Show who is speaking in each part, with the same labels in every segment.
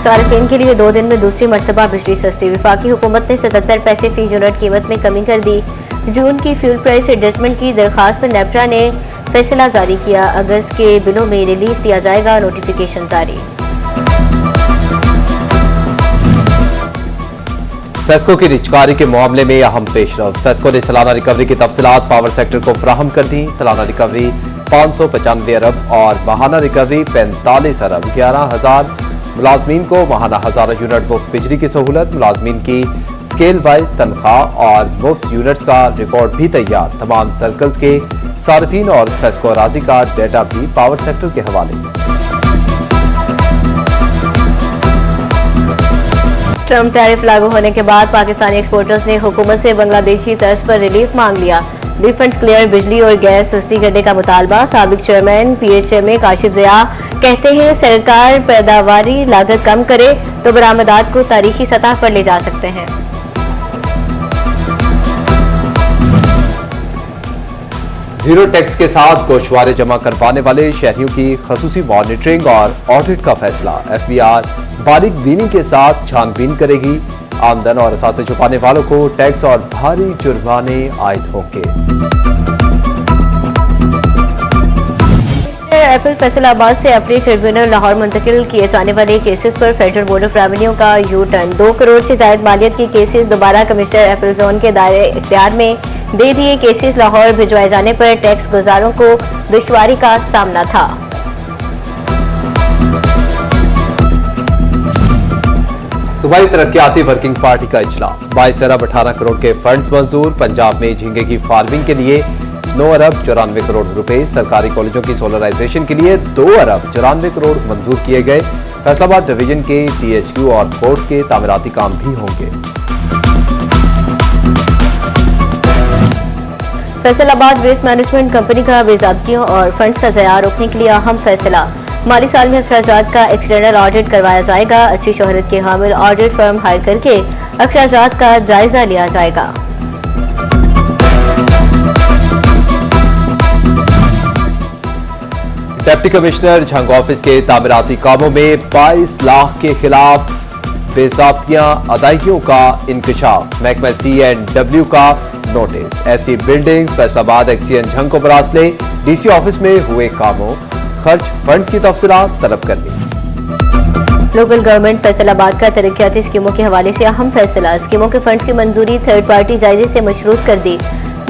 Speaker 1: सार्फिन के लिए 2 दिन में दूसरी मर्तबा बिजली सस्ती। वफाकी हुकूमत ने 77 पैसे फी यूनिट कीमत में कमी कर दी। जून की फ्यूल प्राइस एडजस्टमेंट की दरखास्त पर नेपरा ने फैसला जारी किया। अगस्त के बिलों में रिलीफ दिया जाएगा, नोटिफिकेशन जारी।
Speaker 2: फेस्को की रिचकारी के मामले में अहम पेशरफ। फेस्को ने सालाना रिकवरी की तफसीलात पावर सेक्टर को फराहम कर दी। सालाना रिकवरी 595 अरब और माहाना रिकवरी 45 अरब। 11,000 मुलाजमीन को माहाना 1000 यूनिट मुफ्त बिजली की सहूलत। मुलाजमीन की स्केल वाइज तनख्वाह और मुफ्त यूनिट्स का रिपोर्ट भी तैयार। तमाम सर्कल्स के सार्फिन और फेस्को अराजी का डेटा भी पावर सेक्टर के हवाले।
Speaker 1: ट्रम्प टैरिफ लागू होने के बाद पाकिस्तानी एक्सपोर्टर्स ने हुकूमत से बांग्लादेशी तर्ज पर रिलीफ मांग लिया। डिफेंस क्लियर बिजली और गैस सस्ती करने का मुतालबा। साबिक चेयरमैन PHMA काशिफ ज़िया कहते हैं सरकार पैदावारी लागत कम करे तो बरामदात को तारीखी सतह पर ले जा सकते हैं।
Speaker 2: जीरो टैक्स के साथ गोशवारे जमा करवाने वाले शहरियों की खसूसी मॉनिटरिंग और ऑडिट का फैसला। FBR बारीक बीनी के साथ छानबीन करेगी। आमदन और असासे छुपाने वालों को टैक्स और भारी जुर्माने आयद होंगे।
Speaker 1: एपल फैसलाबाद से अपनी ट्रिब्यूनल लाहौर मुंतकिल किए जाने वाले केसेस पर फेडरल बोर्ड ऑफ रेवेन्यू का यू टर्न। 2 करोड़ से ज्यादा मालियत की केसेस दोबारा कमिश्नर एपल जोन के दायरे इख्तियार में दे दिए। केसेस लाहौर भिजवाए जाने पर टैक्स गुजारों को दुश्वारी का सामना था।
Speaker 2: सूबाई तरक्याती वर्किंग पार्टी का इजलास। 22 अरब 18 करोड़ के फंड्स मंजूर। पंजाब में झींगे की फार्मिंग के लिए 9 अरब 94 करोड़ रुपए। सरकारी कॉलेजों की सोलराइजेशन के लिए 2 अरब 94 करोड़ मंजूर किए गए। फैसलाबाद डिवीजन के THQ और कोर्ट के तामीराती काम भी होंगे।
Speaker 1: फैसलाबाद वेस्ट मैनेजमेंट कंपनी का बेज़ाब्तियों और फंड्स का ज़यार रोकने के लिए अहम फैसला। माली साल में अखराजात का एक्सटर्नल ऑडिट करवाया जाएगा। अच्छी शोहरत के हामिल ऑडिट फर्म हायर करके अखराजात का जायजा लिया जाएगा।
Speaker 2: डिप्टी कमिश्नर झंग ऑफिस के तामीराती कामों में 22 लाख के खिलाफ बेज़ाब्तियां अदायगियों का इंकशाफ। महकमा C&W का नोटिस। ऐसी बिल्डिंग फैसलाबाद एक्सीएन झंग को बरास ले। DC ऑफिस में हुए कामों खर्च फंड्स की तफसीलात तलब कर ली।
Speaker 1: लोकल गवर्नमेंट फैसलाबाद का तरक्याती स्कीमों के हवाले से अहम फैसला। स्कीमों के फंड्स की मंजूरी थर्ड पार्टी जायजे से मशरूत कर दी।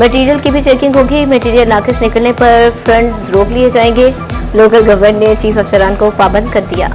Speaker 1: मटीरियल की भी चेकिंग होगी। मटीरियल नाकिस निकलने पर फंड रोक लिए जाएंगे। लोकल गवर्नमेंट ने चीफ अफसरान को पाबंद कर दिया।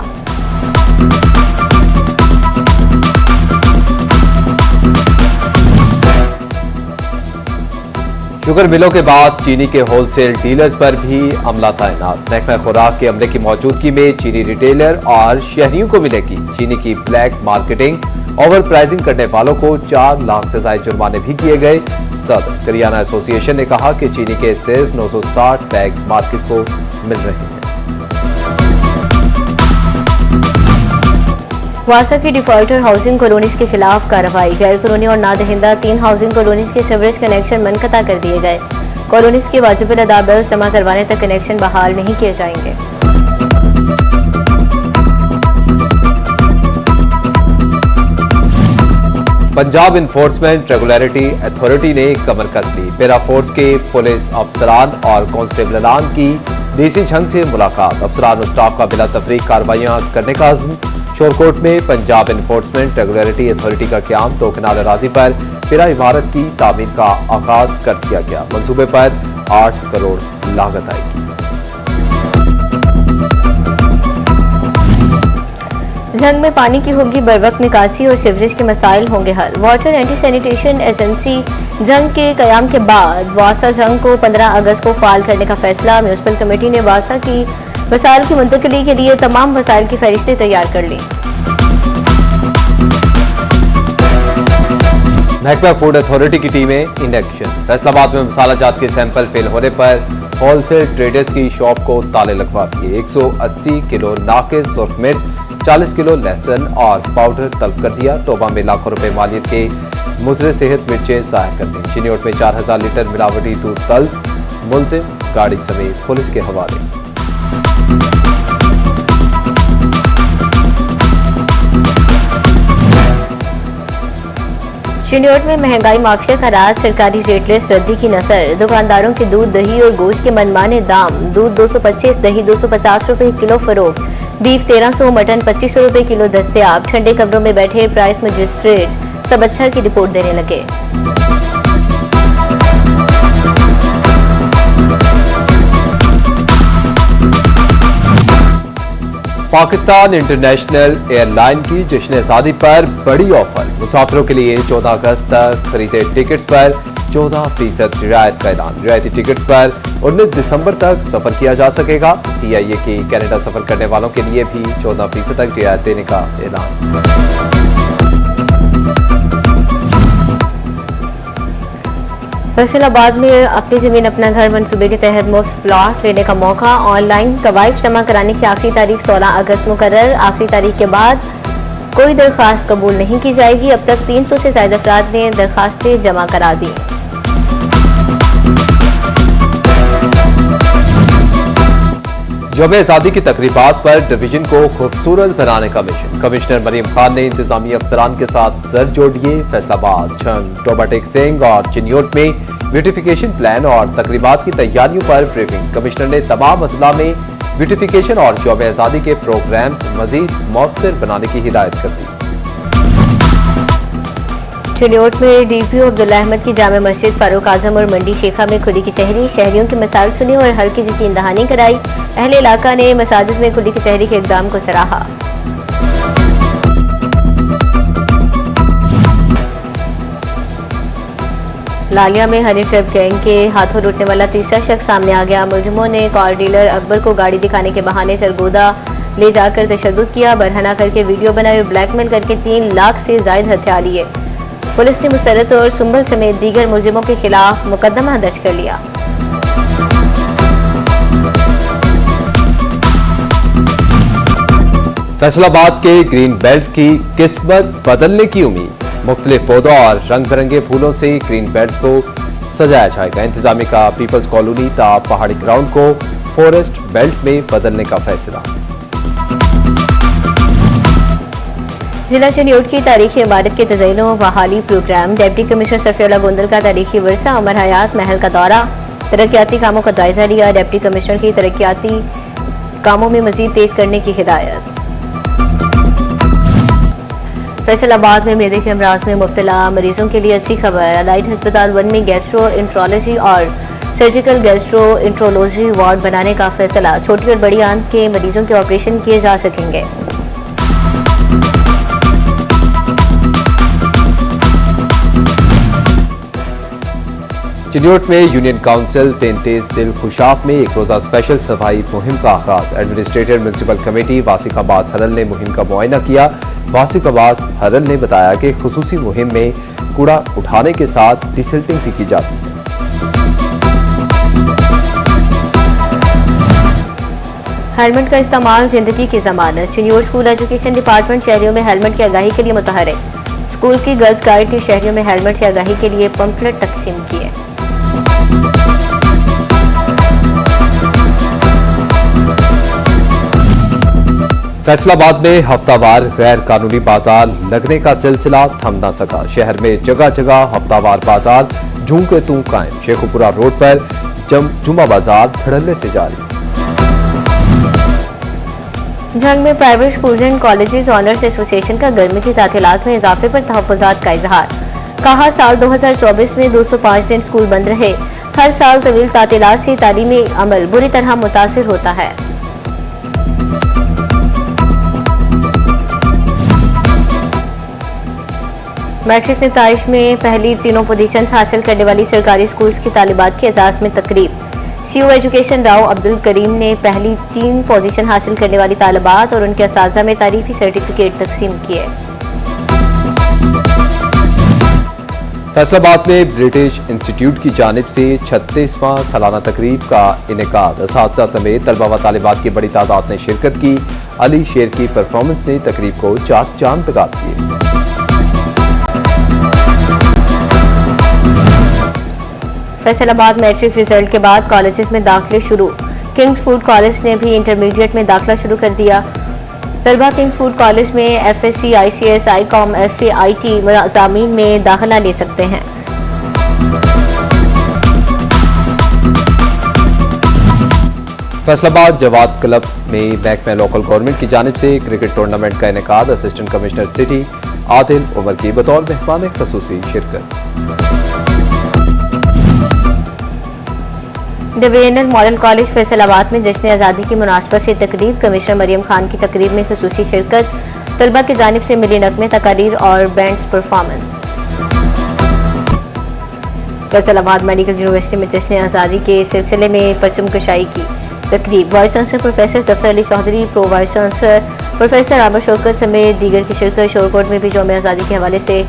Speaker 2: शुगर मिलों के बाद चीनी के होलसेल डीलर्स पर भी अमला तैनात। महकमा खुराक के अमले की मौजूदगी में चीनी रिटेलर और शहरियों को मिलेगी चीनी की ब्लैक मार्केटिंग। ओवर प्राइसिंग करने वालों को 4 लाख से ज्यादा जुर्माने भी किए गए। सदर करियाना एसोसिएशन ने कहा कि चीनी के सिर्फ 960 बैग मार्केट को मिल रहे हैं।
Speaker 1: वासा की डिफॉल्टर हाउसिंग कॉलोनीज के खिलाफ कार्रवाई। गैर कानूनी और नादहिंदा 3 हाउसिंग कॉलोनीज के सीवरेज कनेक्शन मुनक़ता कर दिए गए। कॉलोनीज के वाजिबुल अदा बिल जमा करवाने तक कनेक्शन बहाल नहीं किए जाएंगे।
Speaker 2: पंजाब इन्फोर्समेंट रेगुलेटरी अथॉरिटी ने कमर कस ली। पैरा फोर्स के पुलिस अफसरान और कांस्टेबलान की DC झंग से मुलाकात। अफसरान और स्टाफ का बिला तफरीक कार्रवाइयां करने का अज़्म। शोरकोट में पंजाब इन्फोर्समेंट रेगुलेटरी अथॉरिटी का क्याम। 2 कनाल अराजी पर पैरा इमारत की तामीर का आगाज कर दिया गया। मंसूबे पर 8 करोड़ लागत आएगी।
Speaker 1: झंग में पानी की होगी बरवक्त निकासी और सीवरेज के मसाइल होंगे हल। Water anti sanitation agency Jhang के कयाम के बाद वासा झंग को 15 अगस्त को फाल करने का फैसला। म्यूनिसिपल कमेटी ने वासा की वसाइल की मुंतकिली के लिए तमाम वसाइल की फहरिस्तें तैयार कर ली।
Speaker 2: महकमा फूड अथॉरिटी की टीमें इन एक्शन। फैसलाबाद में मसाला जात के सैंपल फेल होने पर होलसेल ट्रेडर्स की शॉप को ताले लगवा दिए। 180 किलो नाकिस सुर्ख मिर्च, 40 किलो लहसुन और पाउडर तलब कर दिया। तोबा में लाखों रुपए मालियत के मुजरे सेहत मिर्चें जाहिर कर दी। चिन्योट में 4000 लीटर मिलावटी दूध तलब। मुलजिम गाड़ी समेत पुलिस के हवाले।
Speaker 1: चिन्योट में महंगाई माफिया का राज, सरकारी रेट लिस्ट रद्दी की नजर। दुकानदारों के दूध, दही और गोश्त के मनमाने दाम। दूध 225, दही 250 रुपए किलो फरोख्त, बीफ 1300, मटन 2500 रुपए किलो दस्तयाब। ठंडे कमरों में बैठे प्राइस मजिस्ट्रेट सब अच्छा की रिपोर्ट देने लगे।
Speaker 2: पाकिस्तान इंटरनेशनल एयरलाइन की जश्न आजादी पर बड़ी ऑफर। मुसाफिरों के लिए 14 अगस्त तक खरीदे टिकट पर 14% रियायत का ऐलान। रियायती टिकट पर 19 दिसंबर तक सफर किया जा सकेगा। PIA की कनाडा सफर करने वालों के लिए भी 14% तक रियायत देने का ऐलान।
Speaker 1: फैसलाबाद में अपनी जमीन अपना घर मंसूबे के तहत मुफ्त प्लॉट लेने का मौका। ऑनलाइन कवायद जमा कराने की आखिरी तारीख 16 अगस्त मुकर्रर। आखिरी तारीख के बाद कोई दरख्वास्त कबूल नहीं की जाएगी। अब तक 300 से ज्यादा अफराद ने दरखास्तें जमा करा दी।
Speaker 2: यौम आजादी की तकरीबात पर डिवीजन को खूबसूरत बनाने का मिशन। कमिश्नर मरीम खान ने इंतजामी अफसरान के साथ सर जोड़ दिए। फैसलाबाद, झंग, टोबाटेक सिंह और चिन्योट में ब्यूटिफिकेशन प्लान और तकरीबात की तैयारियों पर ब्रीफिंग। कमिश्नर ने तमाम अजला में ब्यूटिफिकेशन और यौम आजादी के प्रोग्राम्स मजीद मौसर बनाने की हिदायत कर दी।
Speaker 1: चिन्योट में DPO अब्दुल्ला अहमद की जामे मस्जिद, फारूक आजम और मंडी शेखा में खुली कचहरी। शहरियों की मसाइल सुनी और हल की यकीन दहानी कराई। अहले इलाका ने मसाजिद में खुली कचहरी के इक़दाम को सराहा। लालिया में हनी ट्रैप गैंग के हाथों लूटने वाला तीसरा शख्स सामने आ गया। मुलजिमों ने कार डीलर अकबर को गाड़ी दिखाने के बहाने सरगोदा ले जाकर तशद्दुद किया, बरहना करके वीडियो बनाए और ब्लैकमेल करके 3 लाख से ज्यादा हथियार लिए। पुलिस ने मुसरत और सुंबल समेत दीगर मुलजिमों के खिलाफ मुकदमा दर्ज कर लिया।
Speaker 2: फैसलाबाद के ग्रीन बेल्ट की किस्मत बदलने की उम्मीद। मुख्तलिफ पौधों और रंग बिरंगे फूलों से ग्रीन बेल्ट को सजाया जाएगा। इंतजामिया का पीपल्स कॉलोनी ता पहाड़ी ग्राउंड को फॉरेस्ट बेल्ट में बदलने का फैसला।
Speaker 1: जिला चिन्योट की तारीखी इमारत के तज़यीन व बहाली programme. Deputy commissioner Safiullah Gondal का तारीखी वर्सा उमर हयात महल का दौरा। तरक्याती कामों का जायजा लिया। डिप्टी कमिश्नर की तरक्याती कामों में मजीद तेज करने की हिदायत। फैसलाबाद में मेदे के अमराज में मुब्तला मरीजों के लिए अच्छी खबर। अलाइड अस्पताल 1 में गैस्ट्रो इंट्रोलॉजी और सर्जिकल गैस्ट्रो इंट्रोलॉजी वार्ड बनाने का फैसला। छोटी और बड़ी आंत के मरीजों के ऑपरेशन किए जा सकेंगे।
Speaker 2: चिन्योट में यूनियन काउंसिल 33 दिल खुशाब में एक रोजा स्पेशल सफाई मुहिम का आगाज। एडमिनिस्ट्रेटर म्यूनिसिपल कमेटी वासिक अब्बास हरल ने मुहिम का मुआयना किया। वासिक अब्बास हरल ने बताया कि खुसूसी मुहिम में कूड़ा उठाने के साथ डिसल्टिंग भी की जाती है।
Speaker 1: हेलमेट का इस्तेमाल जिंदगी की जमानत। चिन्योट स्कूल एजुकेशन डिपार्टमेंट शहरियों में हेलमेट की आगाही के लिए मुतहरिक। स्कूल की गर्ल्स गाइड ने शहरियों में हेलमेट की आगाही के लिए पंफलेट तकसीम किए।
Speaker 2: फैसलाबाद में हफ्तावार गैर कानूनी बाजार लगने का सिलसिला थम न सका। शहर में जगह जगह हफ्तावार बाजार झूम के तू कायम। शेखुपुरा रोड पर जुमा बाजार धड़ल्ले से जारी।
Speaker 1: झंग में private schools and colleges owners association का गर्मी की तातीलात में इजाफे पर तहफ्फुजात का इजहार। कहा साल 2024 में 205 दिन स्कूल बंद रहे। हर साल तवील तातीलात से तालीमी अमल बुरी तरह मुतासिर होता है। मैट्रिक नताइज में पहली तीनों पोजीशन हासिल करने वाली सरकारी स्कूल्स की तालिबात के एजाज में तकरीब। सीओ एजुकेशन राव अब्दुल करीम ने पहली 3 पोजीशन हासिल करने वाली तालिबात और उनके असातिज़ा में तारीफी सर्टिफिकेट तकसीम किए।
Speaker 2: फैसलाबाद में ब्रिटिश इंस्टीट्यूट की जानिब से 36वां सालाना तकरीब का इनेकाद। असातिज़ा समेत तलबा व तालिबात की बड़ी तादाद ने शिरकत की। अली शेर की परफॉर्मेंस ने तकरीब को चांद लगा दिए।
Speaker 1: फैसलाबाद मैट्रिक रिजल्ट के बाद कॉलेजेस में दाखिले शुरू। किंग्स फूड कॉलेज ने भी इंटरमीडिएट में दाखिला शुरू कर दिया। तलबा किंग्स फूड कॉलेज में FSC, ICS, ICOM, FA, IT मज़ामीन में दाखिला ले सकते हैं।
Speaker 2: फैसलाबाद जवाद क्लब में महकमा लोकल गवर्नमेंट की जानिब से क्रिकेट टूर्नामेंट का इनेकाद। Assistant commissioner city Adil Umar की बतौर मेहमान खसूसी शिरकत।
Speaker 1: डिवीजनल मॉडल कॉलेज फैसलाबाद में जश्न आज़ादी की मुनासबत से तकरीब। कमिश्नर मरियम खान की तकरीब में खसूसी शिरकत। तलबा की जानिब से मिली नगमे, तकारीर और bands performance. Faisalabad medical university में जश्न आज़ादी के सिलसिले में परचम कशाई की तकरीब। Vice chancellor professor Zafar Ali Chaudhry, pro vice chancellor professor Amir Shaukat समेत दीगर की शिरकत। शोरकोट में भी यौम आज़ादी के हवाले से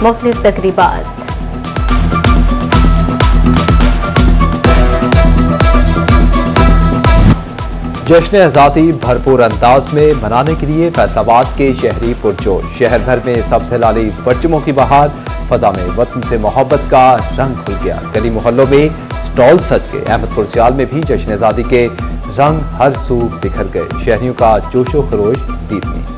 Speaker 1: मुख्तलिफ तकरीबात।
Speaker 2: जश्न आज़ादी भरपूर अंदाज में मनाने के लिए फैसलाबाद के शहरी पुरजोश। शहर भर में सबसे लाली परचमों की बहार। फजा में वतन से मोहब्बत का रंग खुल गया। गली मोहल्लों में स्टॉल सज गए। अहमदपुर सियाल में भी जश्न आज़ादी के रंग हर सू बिखर गए। शहरियों का जोशो खरोश दीद में।